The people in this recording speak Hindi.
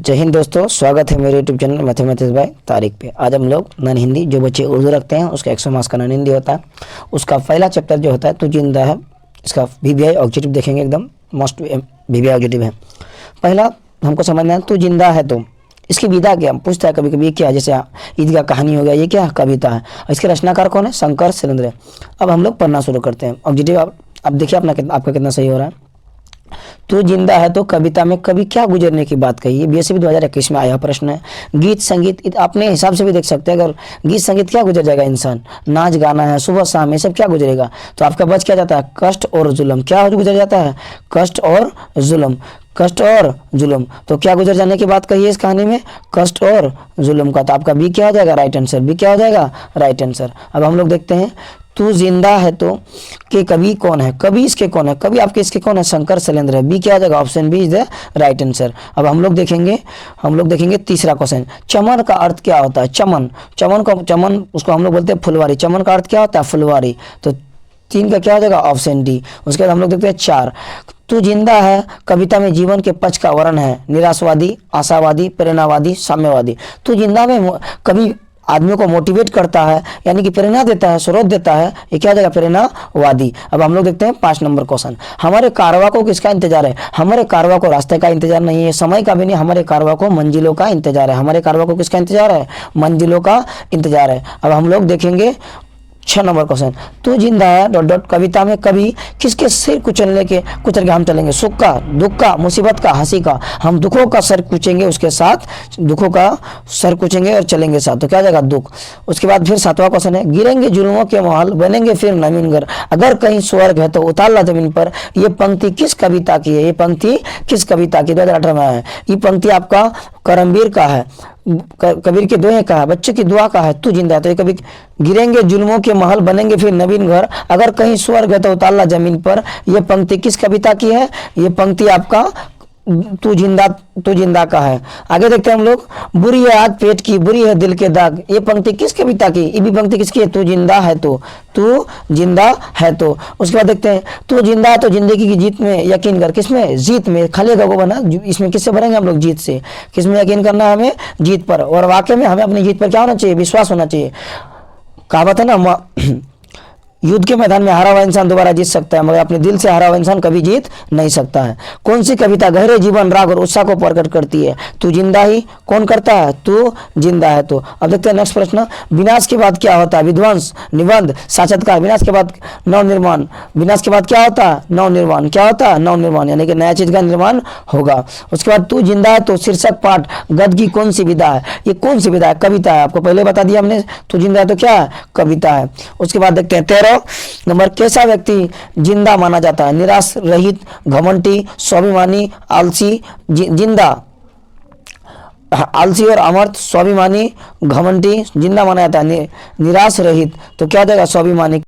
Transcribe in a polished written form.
जय हिंद दोस्तों, स्वागत है मेरे YouTube channel mathematics bye Tariq पे। आज हम लोग नन हिंदी, जो बच्चे उर्दू रखते हैं उसका 100 मार्क्स का नन हिंदी होता है, उसका पहला चैप्टर जो होता है तू जिंदा है, इसका वीवीआई ऑब्जेक्टिव देखेंगे। एकदम मस्ट वीवीआई ऑब्जेक्टिव है। पहला हमको समझना है तू जिंदा है तो इसकी विधा क्या पूछता है कभी कभी, ये क्या, जैसे ईद का कहानी हो गया, ये क्या कविता है। इसके रचनाकार कौन है? शंकर शैलेंद्र। अब हम लोग पढ़ना शुरू करते हैं ऑब्जेक्टिव। अब देखिए आपका कितना सही हो रहा है। तू जिंदा है तो कविता में कभी क्या गुजरने की बात कही है। बीएससी 2021 में आया प्रश्न है। गीत संगीत अपने हिसाब से भी देख सकते हैं। अगर गीत संगीत क्या गुजर जाएगा, इंसान नाच गाना है, सुबह शाम, ये सब क्या गुजरेगा। तो आपका बच क्या जाता है? कष्ट और जुल्म। क्या गुजर जाता है? कष्ट और जुल्म। कष्ट और जुल्म। तो क्या गुजर जाने की बात कही है इस कहानी में? कष्ट और जुल्म का। तो आपका बी क्या हो जाएगा? Right answer. बी क्या हो जाएगा? Right answer. अब हम लोग देखते हैं तू जिंदा है तो के कवि कौन है। कवि इसके कौन है? कवि आपके इसके कौन है? शंकर शैलेंद्र है। बी क्या आ जाएगा? Option B is the right answer. अब हम लोग देखेंगे तीसरा क्वेश्चन। चमन का अर्थ क्या होता है? चमन उसको हम लोग बोलते हैं फुलवारी। चमन का अर्थ क्या होता है? फुलवारी। तो 3 का क्या हो जाएगा? Option D. उसके बाद हम लोग देखते हैं 4। तू जिंदा है कविता में जीवन के पक्ष का वर्णन है। निराशवादी, आशावादी, प्रेरणावादी, साम्यवादी। तू जिंदा में कवि आदमियों को मोटिवेट करता है, यानी कि प्रेरणा देता है, स्रोत देता है। ये क्या हो जाएगा? प्रेरणावादी। अब हम लोग देखते हैं 5 नंबर क्वेश्चन। हमारे कारवां को किसका इंतजार है? हमारे कारवां को रास्ते का इंतजार नहीं है, समय का भी नहीं। हमारे कारवां को मंजिलों का इंतजार है। हमारे कारवां को किसका इंतजार है? मंजिलों का इंतजार है। अब हम लोग देखेंगे 6 नंबर क्वेश्चन। तू जिंदा है डॉट डॉट कविता में कभी किसके सिर कुचल के हम चलेंगे? सुख का, दुख का, मुसीबत का, हंसी का। हम दुखों का सर कुचेंगे, उसके साथ दुखों का सर कुचेंगे और चलेंगे साथ। तो क्या जाएगा? दुख। उसके बाद फिर 7वां क्वेश्चन है। गिरेंगे जुल्मों के महल, बनेंगे फिर नवीन घर, अगर कहीं स्वर्ग है तो उतार ला जमीन पर। ये पंक्ति किस कविता की है? ये पंक्ति किस कविता की? 2018 में है। ये पंक्ति आपका करमवीर का है, कबीर के दोहे का है, बच्चे की दुआ का है। तू जिंदा है तो ये कभी गिरेंगे जुल्मों के महल, बनेंगे फिर नवीन घर, अगर कहीं स्वर्ग है तो उतारला जमीन पर। यह पंक्ति किस कविता की है? ये पंक्ति आपका तू जिंदा का है। आगे देखते हैं हम लोग। बुरी है आग पेट की, बुरी है दिल के दाग। ये पंक्ति किस कविता की? ये भी पंक्ति किसकी है? तू जिंदा है तो। तू जिंदा है तो। उसके बाद देखते हैं तू जिंदा है तो जिंदगी की जीत में यकीन कर। किसमें? जीत में। खाली जगह को बना, इसमें किससे भरेंगे हम लोग? जीत से। किसमें यकीन करना है हमें? जीत पर। और वाकई में हमें अपनी जीत पर क्या होना चाहिए? विश्वास होना चाहिए। कहावत है ना, युद्ध के मैदान में हारा हुआ इंसान दोबारा जीत सकता है, मगर अपने दिल से हारा हुआ इंसान कभी जीत नहीं सकता है। कौन सी कविता गहरे जीवन, राग और उत्साह को प्रकट करती है? तू जिंदा ही कौन करता है? तू जिंदा है तो। अब देखते हैं नेक्स्ट प्रश्न। विनाश के बाद क्या होता है? विध्वंस, निबंध, साक्षात्कार। विनाश के बाद नवनिर्माण। विनाश के बाद क्या होता है? नवनिर्माण। क्या होता है? नवनिर्माण, यानी कि नया चीज का निर्माण होगा। उसके बाद तू जिंदा है तो शीर्षक पाठ गद्य की कौन सी विधा है? ये कौन सी विधा है? कविता है। आपको पहले बता दिया हमने। तू जिंदा है तो क्या है? कविता है। उसके बाद देखते हैं 13 नंबर। कैसा व्यक्ति जिंदा माना जाता है? निराश रहित, घमंडी, स्वाभिमानी, आलसी। जिंदा, आलसी और अमर्थ, स्वाभिमानी, घमंडी, जिंदा माना जाता है। निराश रहित तो क्या देगा? स्वाभिमानी।